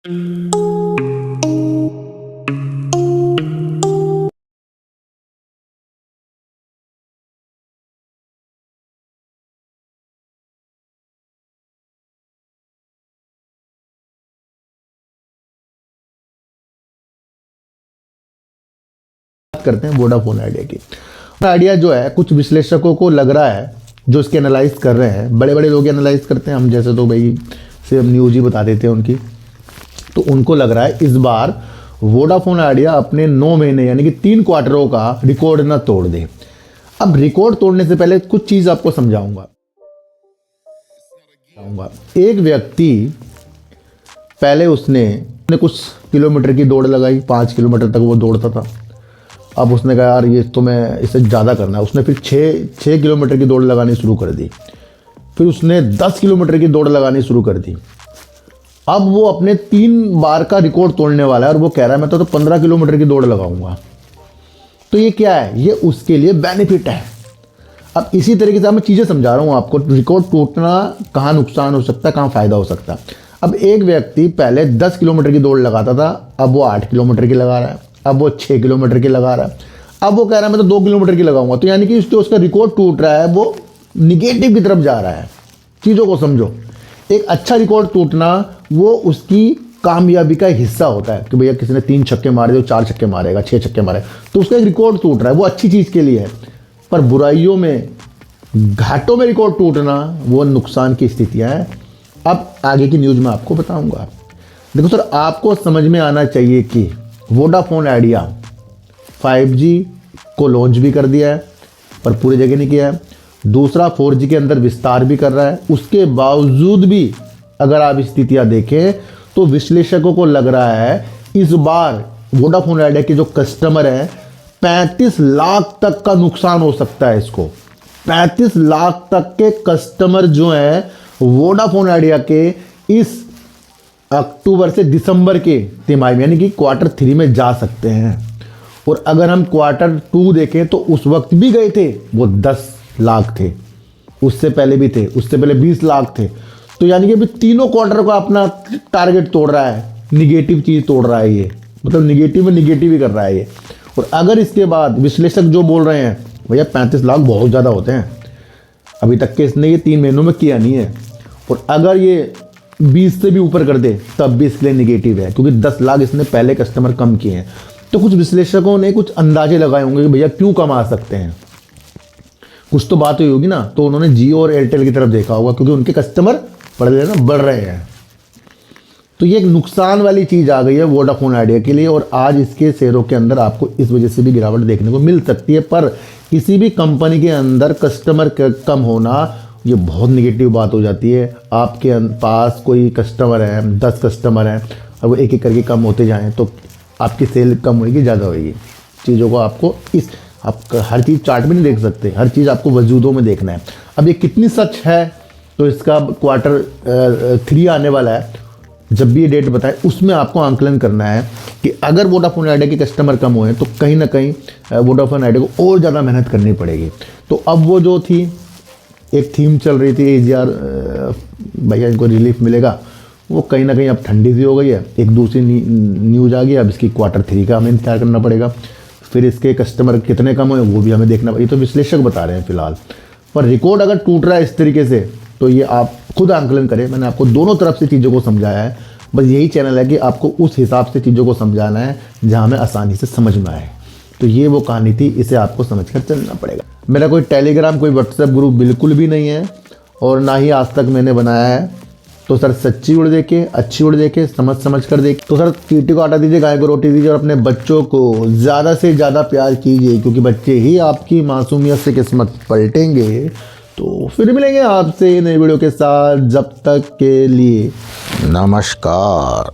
करते हैं Vodafone idea की। आइडिया जो है, कुछ विश्लेषकों को लग रहा है, जो इसके एनालाइज कर रहे हैं, बड़े बड़े लोग एनालाइज करते हैं, हम जैसे तो भाई सिर्फ न्यूज ही बता देते हैं उनकी, तो उनको लग रहा है इस बार वोडाफोन आइडिया अपने 9 महीने यानी कि 3 क्वार्टरों का रिकॉर्ड ना तोड़ दे। अब रिकॉर्ड तोड़ने से पहले कुछ चीज़ आपको समझाऊंगा। एक व्यक्ति पहले उसने कुछ किलोमीटर की दौड़ लगाई, 5 किलोमीटर तक वो दौड़ता था। अब उसने कहा यार ये तो मैं इससे ज़्यादा करना है, उसने फिर 6 किलोमीटर की दौड़ लगानी शुरू कर दी। फिर उसने 10 किलोमीटर की दौड़ लगानी शुरू कर दी। अब वो अपने 3 बार का रिकॉर्ड तोड़ने वाला है और वो कह रहा है मैं तो 15 किलोमीटर की दौड़ लगाऊंगा। तो ये क्या है? ये उसके लिए बेनिफिट है। अब इसी तरीके से मैं चीज़ें समझा रहा हूँ आपको, रिकॉर्ड टूटना कहाँ नुकसान हो सकता है, कहाँ फ़ायदा हो सकता है। अब एक व्यक्ति पहले 10 किलोमीटर की दौड़ लगाता था, अब वो 8 किलोमीटर की लगा रहा है, अब वो 6 किलोमीटर की लगा रहा है, अब वो कह रहा है मैं तो 2 किलोमीटर की लगाऊंगा। तो यानी कि उसका रिकॉर्ड टूट रहा है, वो निगेटिव की तरफ जा रहा है। चीज़ों को समझो, एक अच्छा रिकॉर्ड टूटना वो उसकी कामयाबी का हिस्सा होता है कि भैया किसी ने 3 छक्के मारे तो 4 छक्के मारेगा, 6 छक्के मारे, तो उसका एक रिकॉर्ड टूट रहा है, वो अच्छी चीज़ के लिए है। पर बुराइयों में, घाटों में रिकॉर्ड टूटना वो नुकसान की स्थितियाँ हैं। अब आगे की न्यूज़ में आपको बताऊंगा। देखो सर, आपको समझ में आना चाहिए कि वोडाफोन आइडिया 5G को लॉन्च भी कर दिया है पर पूरी जगह नहीं किया है। दूसरा 4G के अंदर विस्तार भी कर रहा है। उसके बावजूद भी अगर आप स्थितियां देखें तो विश्लेषकों को लग रहा है इस बार वोडाफोन आइडिया के जो कस्टमर हैं 35 लाख तक का नुकसान हो सकता है। इसको 35 लाख तक के कस्टमर जो हैं वोडाफोन आइडिया के इस अक्टूबर से दिसंबर के तिमाही में यानी कि क्वार्टर 3 में जा सकते हैं। और अगर हम क्वार्टर 2 देखें तो उस वक्त भी गए थे, वो 10 लाख थे, उससे पहले भी थे, उससे पहले 20 लाख थे। तो यानी कि अभी तीनों क्वार्टर का अपना टारगेट तोड़ रहा है, निगेटिव चीज़ तोड़ रहा है ये, मतलब निगेटिव में निगेटिव ही कर रहा है ये। और अगर इसके बाद विश्लेषक जो बोल रहे हैं भैया 35 लाख बहुत ज़्यादा होते हैं, अभी तक के इसने ये 3 महीनों में किया नहीं है, और अगर ये 20 से भी ऊपर कर दे तब भी इसके लिए निगेटिव है, क्योंकि 10 लाख इसने पहले कस्टमर कम किए हैं। तो कुछ विश्लेषकों ने कुछ अंदाजे लगाए होंगे कि भैया क्यों कम आ सकते हैं, कुछ तो बात हुई होगी ना। तो उन्होंने जियो और एयरटेल की तरफ देखा होगा, क्योंकि उनके कस्टमर बढ़ रहे हैं। तो ये एक नुकसान वाली चीज़ आ गई है वोडाफोन आइडिया के लिए, और आज इसके शेयरों के अंदर आपको इस वजह से भी गिरावट देखने को मिल सकती है। पर किसी भी कंपनी के अंदर कस्टमर कम होना ये बहुत निगेटिव बात हो जाती है। आपके पास कोई कस्टमर है, 10 कस्टमर हैं, और वो एक एक करके कम होते जाएं तो आपकी सेल कम होगी, ज़्यादा होगी। चीज़ों को आपको आप हर चीज़ चार्ट में नहीं देख सकते, हर चीज़ आपको वजूदों में देखना है। अब ये कितनी सच है, तो इसका क्वार्टर 3 आने वाला है, जब भी ये डेट बताए उसमें आपको आंकलन करना है कि अगर वोडाफोन आइडिया के कस्टमर कम हुए तो कहीं ना कहीं वोडाफोन आइडिया को और ज़्यादा मेहनत करनी पड़ेगी। तो अब वो जो थी एक थीम चल रही थी AGR भैया इनको रिलीफ मिलेगा, वो कहीं ना कहीं अब ठंडी सी हो गई है। एक दूसरी न्यूज़ आ गई, अब इसकी क्वार्टर 3 का हमें इंतजार करना पड़ेगा। फिर इसके कस्टमर कितने कम हुए वो भी हमें देखना पड़ेगा। ये तो विश्लेषक बता रहे हैं फिलहाल, पर रिकॉर्ड अगर टूट रहा है इस तरीके से तो ये आप खुद आंकलन करें। मैंने आपको दोनों तरफ से चीज़ों को समझाया है, बस यही चैनल है कि आपको उस हिसाब से चीज़ों को समझाना है जहाँ हमें आसानी से समझ में आए। तो ये वो कहानी थी, इसे आपको समझकर चलना पड़ेगा। मेरा कोई टेलीग्राम, कोई व्हाट्सएप ग्रुप बिल्कुल भी नहीं है, और ना ही आज तक मैंने बनाया है। तो सर सच्ची उड़ देखे, अच्छी उड़ देखे, समझ कर देखे। तो सर चींटी को आटा दीजिए, गाय को रोटी दीजिए, और अपने बच्चों को ज़्यादा से ज़्यादा प्यार कीजिए, क्योंकि बच्चे ही आपकी मासूमियत से किस्मत पलटेंगे। तो फिर मिलेंगे आपसे नई वीडियो के साथ, जब तक के लिए नमस्कार।